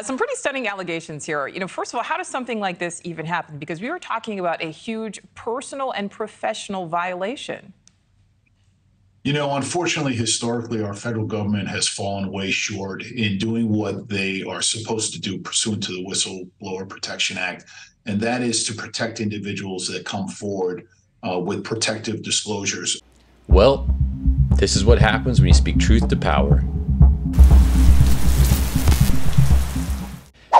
Some pretty stunning allegations here. First of all, how does something like this even happen? Because we were talking about a huge personal and professional violation. Unfortunately, historically, our federal government has fallen way short in doing what they are supposed to do pursuant to the Whistleblower Protection Act, and that is to protect individuals that come forward with protective disclosures. Well, this is what happens when you speak truth to power.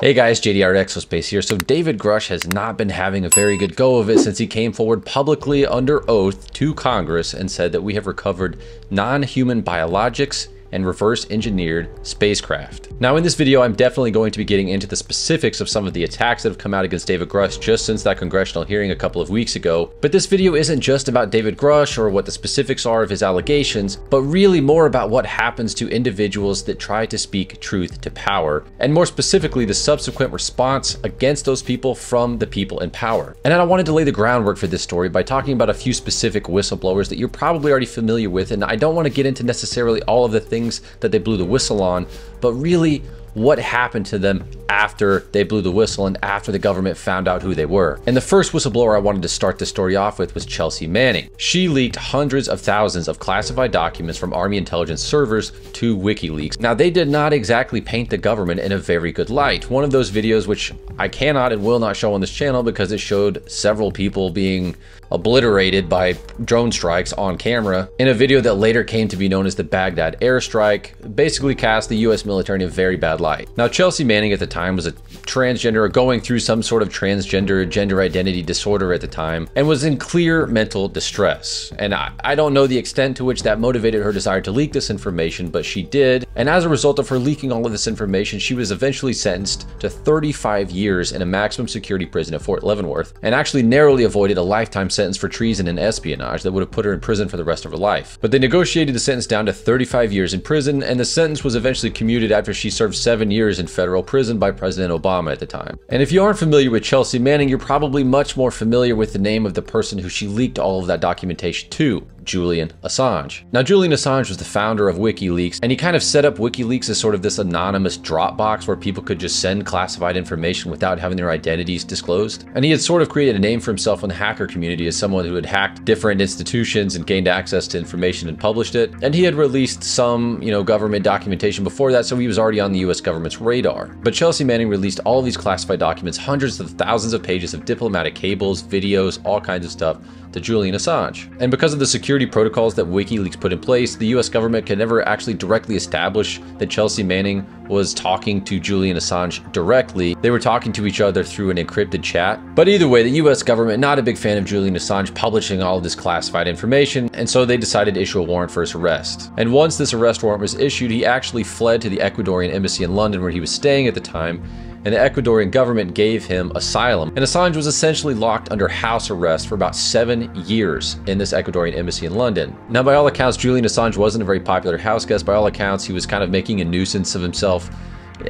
Hey guys, JDR Exospace here. So David Grusch has not been having a very good go of it since he came forward publicly under oath to Congress and said that we have recovered non-human biologics and reverse engineered spacecraft. Now in this video, I'm definitely going to be getting into the specifics of some of the attacks that have come out against David Grusch just since that congressional hearing a couple of weeks ago. But this video isn't just about David Grusch or what the specifics are of his allegations, but really more about what happens to individuals that try to speak truth to power, and more specifically, the subsequent response against those people from the people in power. And then I wanted to lay the groundwork for this story by talking about a few specific whistleblowers that you're probably already familiar with, and I don't want to get into necessarily all of the things that they blew the whistle on, but really what happened to them after they blew the whistle and after the government found out who they were. And the first whistleblower I wanted to start the story off with was Chelsea Manning. She leaked hundreds of thousands of classified documents from Army intelligence servers to WikiLeaks. Now, they did not exactly paint the government in a very good light. One of those videos, which I cannot and will not show on this channel because it showed several people being obliterated by drone strikes on camera, in a video that later came to be known as the Baghdad airstrike, basically cast the US military in a very bad light. Now, Chelsea Manning at the time was a transgender, or going through some sort of transgender gender identity disorder at the time, and was in clear mental distress. And I don't know the extent to which that motivated her desire to leak this information, but she did. And as a result of her leaking all of this information, she was eventually sentenced to 35 years in a maximum security prison at Fort Leavenworth, and actually narrowly avoided a lifetime sentence for treason and espionage that would have put her in prison for the rest of her life. But they negotiated the sentence down to 35 years in prison, and the sentence was eventually commuted after she served 7 years in federal prison by President Obama at the time. And if you aren't familiar with Chelsea Manning, you're probably much more familiar with the name of the person who she leaked all of that documentation to: Julian Assange. Now, Julian Assange was the founder of WikiLeaks, and he kind of set up WikiLeaks as sort of this anonymous Dropbox where people could just send classified information without having their identities disclosed. And he had sort of created a name for himself in the hacker community as someone who had hacked different institutions and gained access to information and published it. And he had released some, government documentation before that, so he was already on the US government's radar. But Chelsea Manning released all of these classified documents, hundreds of thousands of pages of diplomatic cables, videos, all kinds of stuff, to Julian Assange. And because of the security protocols that WikiLeaks put in place, the US government could never actually directly establish that Chelsea Manning was talking to Julian Assange directly. They were talking to each other through an encrypted chat. But either way, the US government, not a big fan of Julian Assange publishing all of this classified information, and so they decided to issue a warrant for his arrest. And once this arrest warrant was issued, he actually fled to the Ecuadorian embassy in London, where he was staying at the time, and the Ecuadorian government gave him asylum. And Assange was essentially locked under house arrest for about 7 years in this Ecuadorian embassy in London. Now, by all accounts, Julian Assange wasn't a very popular house guest. By all accounts, he was kind of making a nuisance of himself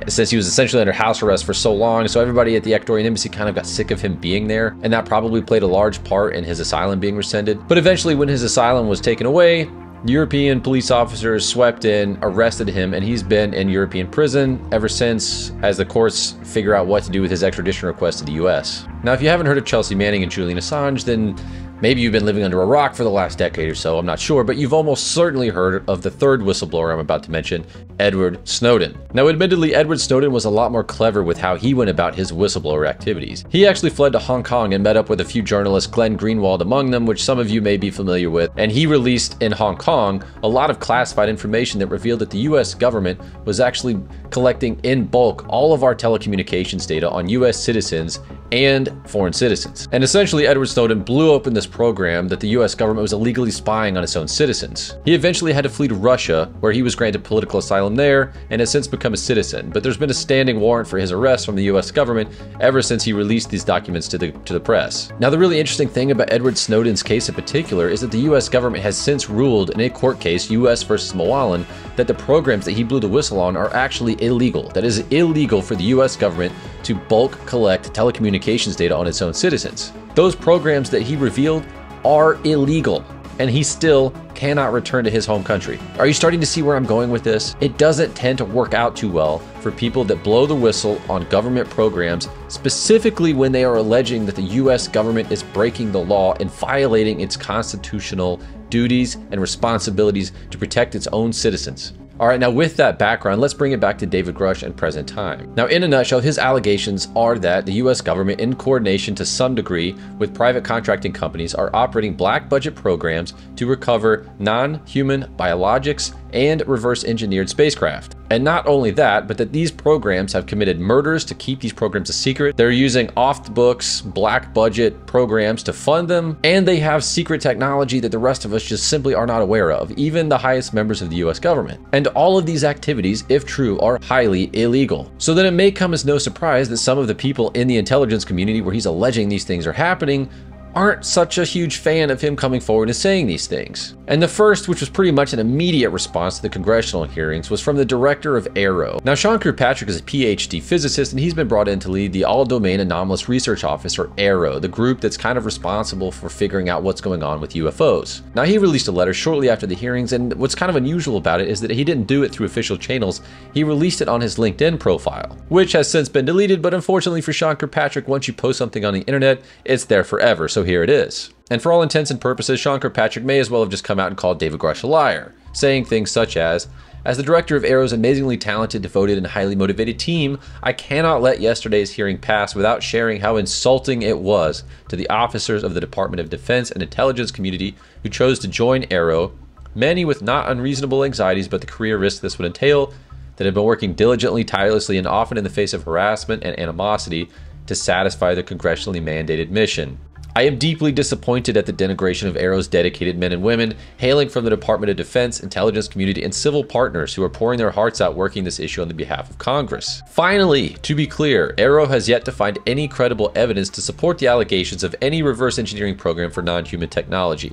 since he was essentially under house arrest for so long. So everybody at the Ecuadorian embassy kind of got sick of him being there, and that probably played a large part in his asylum being rescinded. But eventually, when his asylum was taken away, European police officers swept in, arrested him, and he's been in European prison ever since, as the courts figure out what to do with his extradition request to the US. Now, if you haven't heard of Chelsea Manning and Julian Assange, then maybe you've been living under a rock for the last decade or so, I'm not sure, but you've almost certainly heard of the third whistleblower I'm about to mention, Edward Snowden. Now, admittedly, Edward Snowden was a lot more clever with how he went about his whistleblower activities. He actually fled to Hong Kong and met up with a few journalists, Glenn Greenwald among them, which some of you may be familiar with, and he released in Hong Kong a lot of classified information that revealed that the US government was actually collecting in bulk all of our telecommunications data on US citizens and foreign citizens. And essentially, Edward Snowden blew open this program that the US government was illegally spying on its own citizens. He eventually had to flee to Russia, where he was granted political asylum there and has since become a citizen. But there's been a standing warrant for his arrest from the US government ever since he released these documents to the press. Now, the really interesting thing about Edward Snowden's case in particular is that the US government has since ruled in a court case, US versus Mowalan, that the programs that he blew the whistle on are actually illegal. That is illegal for the US government to bulk collect telecommunications data on its own citizens. Those programs that he revealed are illegal. and he still cannot return to his home country. Are you starting to see where I'm going with this? It doesn't tend to work out too well for people that blow the whistle on government programs, specifically when they are alleging that the US government is breaking the law and violating its constitutional duties and responsibilities to protect its own citizens. All right, now with that background, let's bring it back to David Grusch and present time. Now, in a nutshell, his allegations are that the US government, in coordination to some degree with private contracting companies, are operating black budget programs to recover non-human biologics and reverse engineered spacecraft. And not only that, but that these programs have committed murders to keep these programs a secret. They're using off-the-books, black budget programs to fund them, and they have secret technology that the rest of us just simply are not aware of, even the highest members of the US government. And all of these activities, if true, are highly illegal. So then it may come as no surprise that some of the people in the intelligence community where he's alleging these things are happening aren't such a huge fan of him coming forward and saying these things. And the first, which was pretty much an immediate response to the congressional hearings, was from the director of AARO. Now, Sean Kirkpatrick is a PhD physicist, and he's been brought in to lead the All-Domain Anomalous Research Office, or AARO, the group that's kind of responsible for figuring out what's going on with UFOs. Now, he released a letter shortly after the hearings, and what's kind of unusual about it is that he didn't do it through official channels. He released it on his LinkedIn profile, which has since been deleted, but unfortunately for Sean Kirkpatrick, once you post something on the internet, it's there forever. So here it is. And for all intents and purposes, Sean Kirkpatrick may as well have just come out and called David Grusch a liar, saying things such as the director of AARO's amazingly talented, devoted, and highly motivated team, I cannot let yesterday's hearing pass without sharing how insulting it was to the officers of the Department of Defense and intelligence community who chose to join AARO, many with not unreasonable anxieties about the career risk this would entail, that have been working diligently, tirelessly, and often in the face of harassment and animosity to satisfy their congressionally mandated mission. I am deeply disappointed at the denigration of AARO's dedicated men and women hailing from the Department of Defense, intelligence community, and civil partners who are pouring their hearts out working this issue on the behalf of Congress. Finally, to be clear, AARO has yet to find any credible evidence to support the allegations of any reverse engineering program for non-human technology.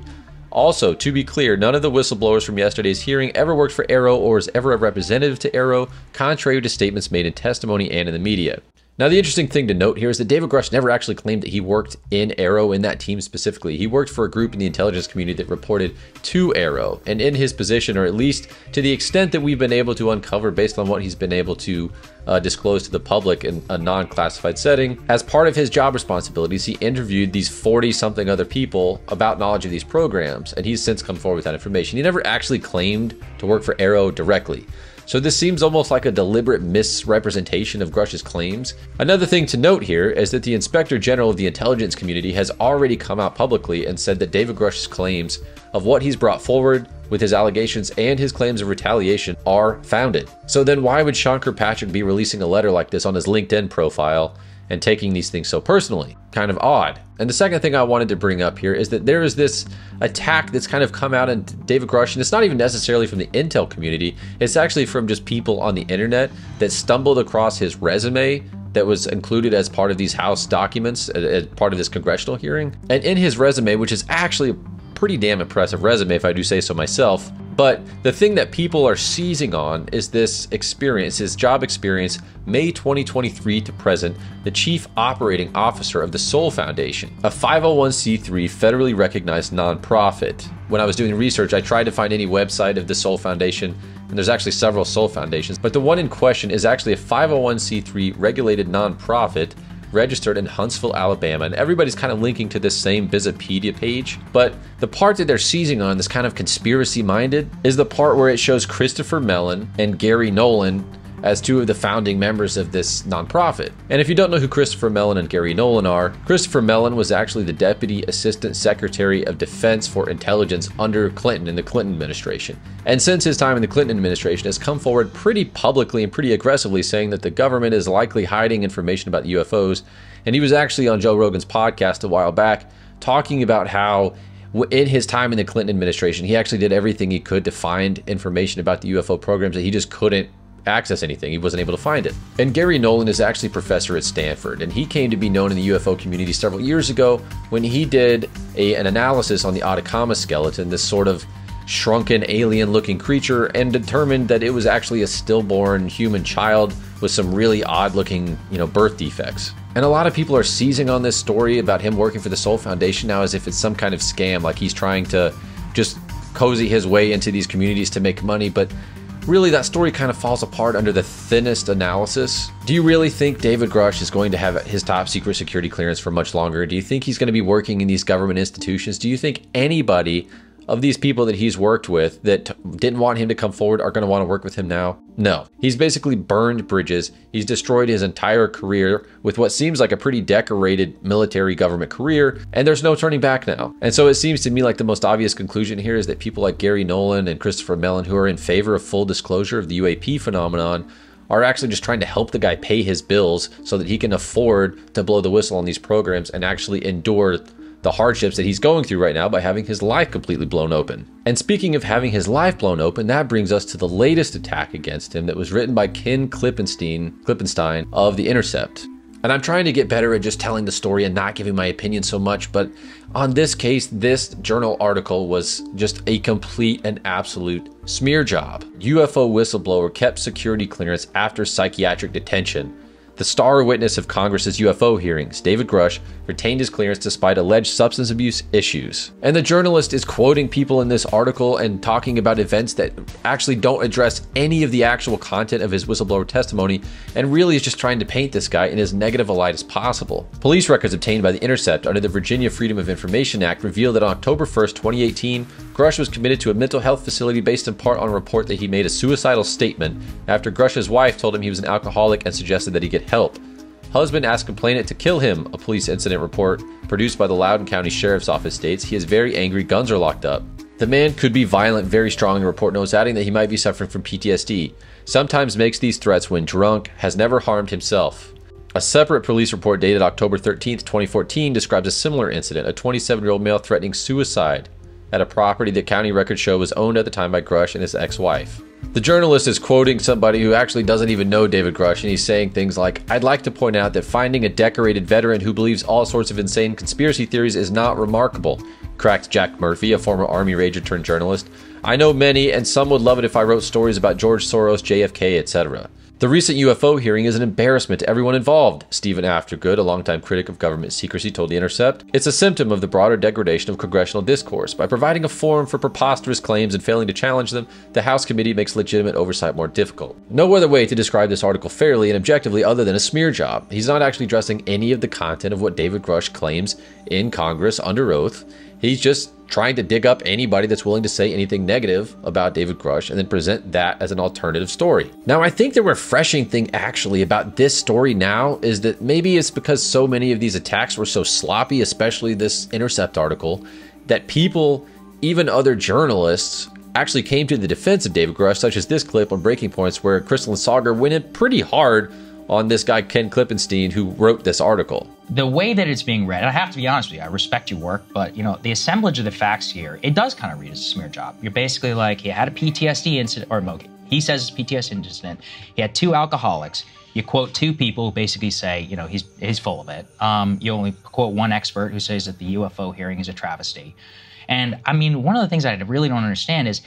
Also, to be clear, none of the whistleblowers from yesterday's hearing ever worked for AARO or is ever a representative to AARO, contrary to statements made in testimony and in the media. Now, the interesting thing to note here is that David Grusch never actually claimed that he worked in AARO, in that team specifically. He worked for a group in the intelligence community that reported to AARO, and in his position, or at least to the extent that we've been able to uncover based on what he's been able to disclose to the public in a non-classified setting, as part of his job responsibilities, he interviewed these 40-something other people about knowledge of these programs, and he's since come forward with that information. He never actually claimed to work for AARO directly. So this seems almost like a deliberate misrepresentation of Grusch's claims. Another thing to note here is that the Inspector General of the intelligence community has already come out publicly and said that David Grusch's claims of what he's brought forward with his allegations and his claims of retaliation are founded. So then why would Sean Kirkpatrick be releasing a letter like this on his LinkedIn profile and taking these things so personally? Kind of odd. And the second thing I wanted to bring up here is that there is this attack that's kind of come out on David Grusch, and it's not even necessarily from the intel community. It's actually from just people on the internet that stumbled across his resume that was included as part of these House documents, as part of this congressional hearing. And in his resume, which is actually a pretty damn impressive resume if I do say so myself, but the thing that people are seizing on is this experience, his job experience, May 2023 to present, the Chief Operating Officer of the Soul Foundation, a 501c3 federally recognized nonprofit. When I was doing research, I tried to find any website of the Soul Foundation, and there's actually several Soul Foundations, but the one in question is actually a 501c3 regulated nonprofit registered in Huntsville, Alabama, and everybody's kind of linking to this same Wikipedia page. But the part that they're seizing on, this kind of conspiracy-minded, is the part where it shows Christopher Mellon and Gary Nolan as two of the founding members of this nonprofit. And if you don't know who Christopher Mellon and Gary Nolan are, Christopher Mellon was actually the Deputy Assistant Secretary of Defense for Intelligence under Clinton in the Clinton administration. And since his time in the Clinton administration has come forward pretty publicly and pretty aggressively saying that the government is likely hiding information about UFOs. And he was actually on Joe Rogan's podcast a while back talking about how in his time in the Clinton administration, he actually did everything he could to find information about the UFO programs that he just couldn't access anything. He wasn't able to find it. And Gary Nolan is actually a professor at Stanford, and he came to be known in the UFO community several years ago when he did an analysis on the Atacama skeleton, this sort of shrunken alien-looking creature, and determined that it was actually a stillborn human child with some really odd-looking, birth defects. And a lot of people are seizing on this story about him working for the Soul Foundation now as if it's some kind of scam, like he's trying to just cozy his way into these communities to make money, but really that story kind of falls apart under the thinnest analysis. Do you really think David Grusch is going to have his top secret security clearance for much longer? Do you think he's going to be working in these government institutions? Do you think anybody of these people that he's worked with that didn't want him to come forward are going to want to work with him now? No. He's basically burned bridges. He's destroyed his entire career with what seems like a pretty decorated military government career, and there's no turning back now. And so it seems to me like the most obvious conclusion here is that people like Gary Nolan and Christopher Mellon, who are in favor of full disclosure of the UAP phenomenon, are actually just trying to help the guy pay his bills so that he can afford to blow the whistle on these programs and actually endure the hardships that he's going through right now by having his life completely blown open. And speaking of having his life blown open, that brings us to the latest attack against him that was written by Ken Klippenstein of The Intercept. And I'm trying to get better at just telling the story and not giving my opinion so much, but on this case, this journal article was just a complete and absolute smear job. UFO whistleblower kept security clearance after psychiatric detention. The star witness of Congress's UFO hearings, David Grusch, retained his clearance despite alleged substance abuse issues. And the journalist is quoting people in this article and talking about events that actually don't address any of the actual content of his whistleblower testimony, and really is just trying to paint this guy in as negative a light as possible. Police records obtained by The Intercept under the Virginia Freedom of Information Act reveal that on October 1st, 2018, Grusch was committed to a mental health facility based in part on a report that he made a suicidal statement after Grusch's wife told him he was an alcoholic and suggested that he get help. Husband asked complainant to kill him, a police incident report produced by the Loudoun County Sheriff's Office states. He is very angry, guns are locked up. The man could be violent very strong, the report notes, adding that he might be suffering from PTSD. Sometimes makes these threats when drunk, has never harmed himself. A separate police report dated October 13th, 2014 describes a similar incident, a 27-year-old male threatening suicide at a property that county records show was owned at the time by Grusch and his ex-wife. The journalist is quoting somebody who actually doesn't even know David Grusch, and he's saying things like, "I'd like to point out that finding a decorated veteran who believes all sorts of insane conspiracy theories is not remarkable," cracked Jack Murphy, a former Army Ranger turned journalist. "I know many, and some would love it if I wrote stories about George Soros, JFK, etc. The recent UFO hearing is an embarrassment to everyone involved," Stephen Aftergood, a longtime critic of government secrecy, told The Intercept. "It's a symptom of the broader degradation of congressional discourse. By providing a forum for preposterous claims and failing to challenge them, the House committee makes legitimate oversight more difficult." No other way to describe this article fairly and objectively other than a smear job. He's not actually addressing any of the content of what David Grusch claims in Congress under oath. He's just trying to dig up anybody that's willing to say anything negative about David Grusch and then present that as an alternative story. Now, I think the refreshing thing actually about this story now is that maybe it's because so many of these attacks were so sloppy, especially this Intercept article, that people, even other journalists, actually came to the defense of David Grusch, such as this clip on Breaking Points where Crystal Sager went in pretty hard on this guy Ken Klippenstein who wrote this article. The way that it's being read, and I have to be honest with you, I respect your work, but the assemblage of the facts here, it does kind of read as a smear job. You're basically like, he had a PTSD incident, or he says it's a PTSD incident. He had two alcoholics. You quote two people who basically say, he's full of it. You only quote one expert who says that the UFO hearing is a travesty. And I mean, one of the things that I really don't understand is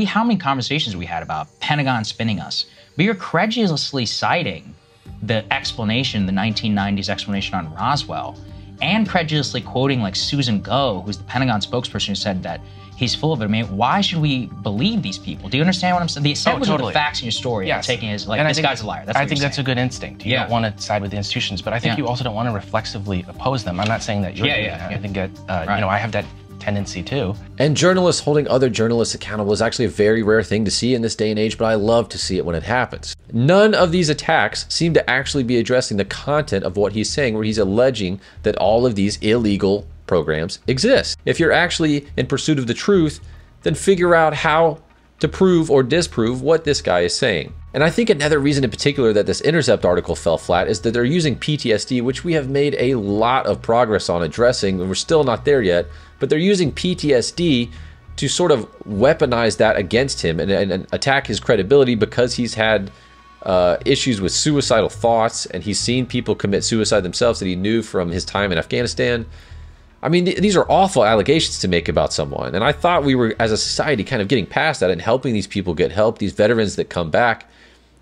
how many conversations we had about Pentagon spinning us, but you're credulously citing the explanation, the 1990s explanation on Roswell, and credulously quoting like Susan Go, who's the Pentagon spokesperson, who said that he's full of it. I mean, why should we believe these people? Do you understand what I'm saying? The assemblage of the facts in your story, yes, taking is like, this guy's a liar. I think that's a good instinct. You don't want to side with the institutions, but I think you also don't want to reflexively oppose them. I'm not saying that you're doing that. I think that, I have that tendency too. And journalists holding other journalists accountable is actually a very rare thing to see in this day and age, but I love to see it when it happens. None of these attacks seem to actually be addressing the content of what he's saying, where he's alleging that all of these illegal programs exist. If you're actually in pursuit of the truth, then figure out how to prove or disprove what this guy is saying. And I think another reason in particular that this Intercept article fell flat is that they're using PTSD, which we have made a lot of progress on addressing, and we're still not there yet, but they're using PTSD to sort of weaponize that against him and attack his credibility because he's had issues with suicidal thoughts and he's seen people commit suicide themselves that he knew from his time in Afghanistan. I mean, these are awful allegations to make about someone. And I thought we were, as a society, kind of getting past that and helping these people get help, these veterans that come back.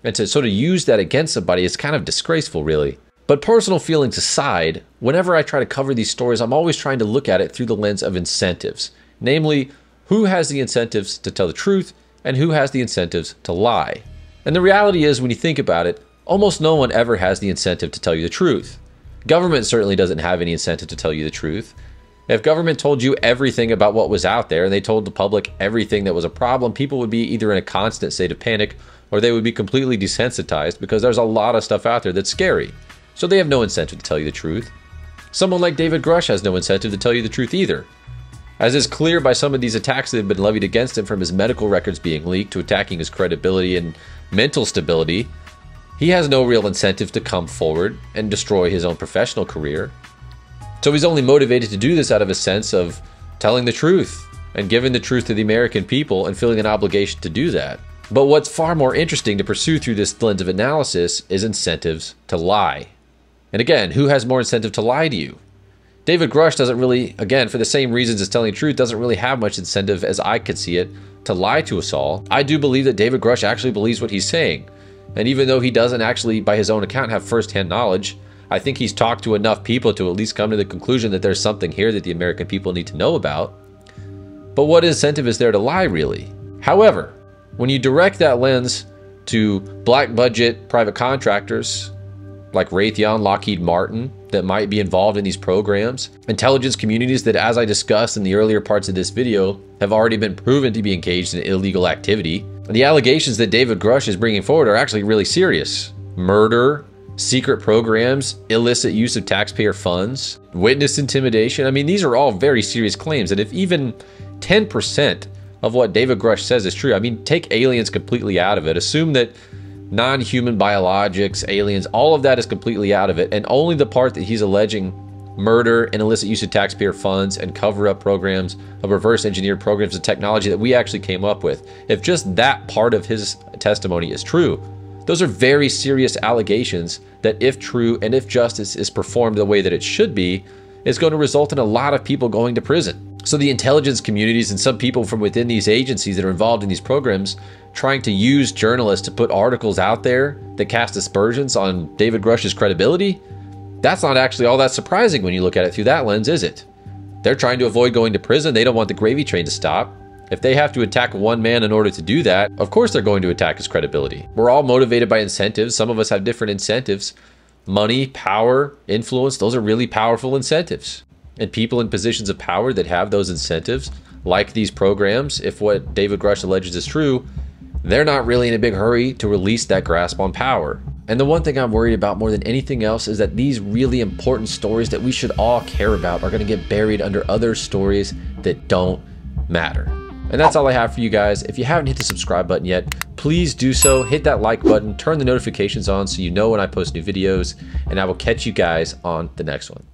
And to sort of use that against somebody is kind of disgraceful, really. But personal feelings aside, whenever I try to cover these stories, I'm always trying to look at it through the lens of incentives. namely, who has the incentives to tell the truth and who has the incentives to lie. And the reality is, when you think about it, almost no one ever has the incentive to tell you the truth. Government certainly doesn't have any incentive to tell you the truth. If government told you everything about what was out there and they told the public everything that was a problem, people would be either in a constant state of panic or they would be completely desensitized because there's a lot of stuff out there that's scary. So they have no incentive to tell you the truth. Someone like David Grusch has no incentive to tell you the truth either. As is clear by some of these attacks that have been levied against him, from his medical records being leaked to attacking his credibility and mental stability, he has no real incentive to come forward and destroy his own professional career. So he's only motivated to do this out of a sense of telling the truth and giving the truth to the American people and feeling an obligation to do that. But what's far more interesting to pursue through this lens of analysis is incentives to lie. And again, who has more incentive to lie to you? David Grusch doesn't really, again, for the same reasons as telling the truth, doesn't really have much incentive, as I could see it, to lie to us all. I do believe that David Grusch actually believes what he's saying. And even though he doesn't actually, by his own account, have firsthand knowledge, I think he's talked to enough people to at least come to the conclusion that there's something here that the American people need to know about. But what incentive is there to lie, really? However, when you direct that lens to black budget private contractors like Raytheon, Lockheed Martin, that might be involved in these programs, intelligence communities that, as I discussed in the earlier parts of this video, have already been proven to be engaged in illegal activity, the allegations that David Grusch is bringing forward are actually really serious. Murder, secret programs, illicit use of taxpayer funds, witness intimidation. I mean, these are all very serious claims. And if even 10% of what David Grusch says is true, I mean, take aliens completely out of it. Assume that non-human biologics, aliens, all of that is completely out of it. And only the part that he's alleging murder and illicit use of taxpayer funds and cover-up programs of reverse engineered programs of technology that we actually came up with. If just that part of his testimony is true, those are very serious allegations that, if true and if justice is performed the way that it should be, is going to result in a lot of people going to prison. So the intelligence communities and some people from within these agencies that are involved in these programs trying to use journalists to put articles out there that cast aspersions on David Grusch's credibility, that's not actually all that surprising when you look at it through that lens, is it? They're trying to avoid going to prison. They don't want the gravy train to stop. If they have to attack one man in order to do that, of course they're going to attack his credibility. We're all motivated by incentives. Some of us have different incentives. Money, power, influence, those are really powerful incentives. And people in positions of power that have those incentives, like these programs, if what David Grusch alleges is true, they're not really in a big hurry to release that grasp on power. And the one thing I'm worried about more than anything else is that these really important stories that we should all care about are going to get buried under other stories that don't matter. And that's all I have for you guys. If you haven't hit the subscribe button yet, please do so. Hit that like button, turn the notifications on so you know when I post new videos, and I will catch you guys on the next one.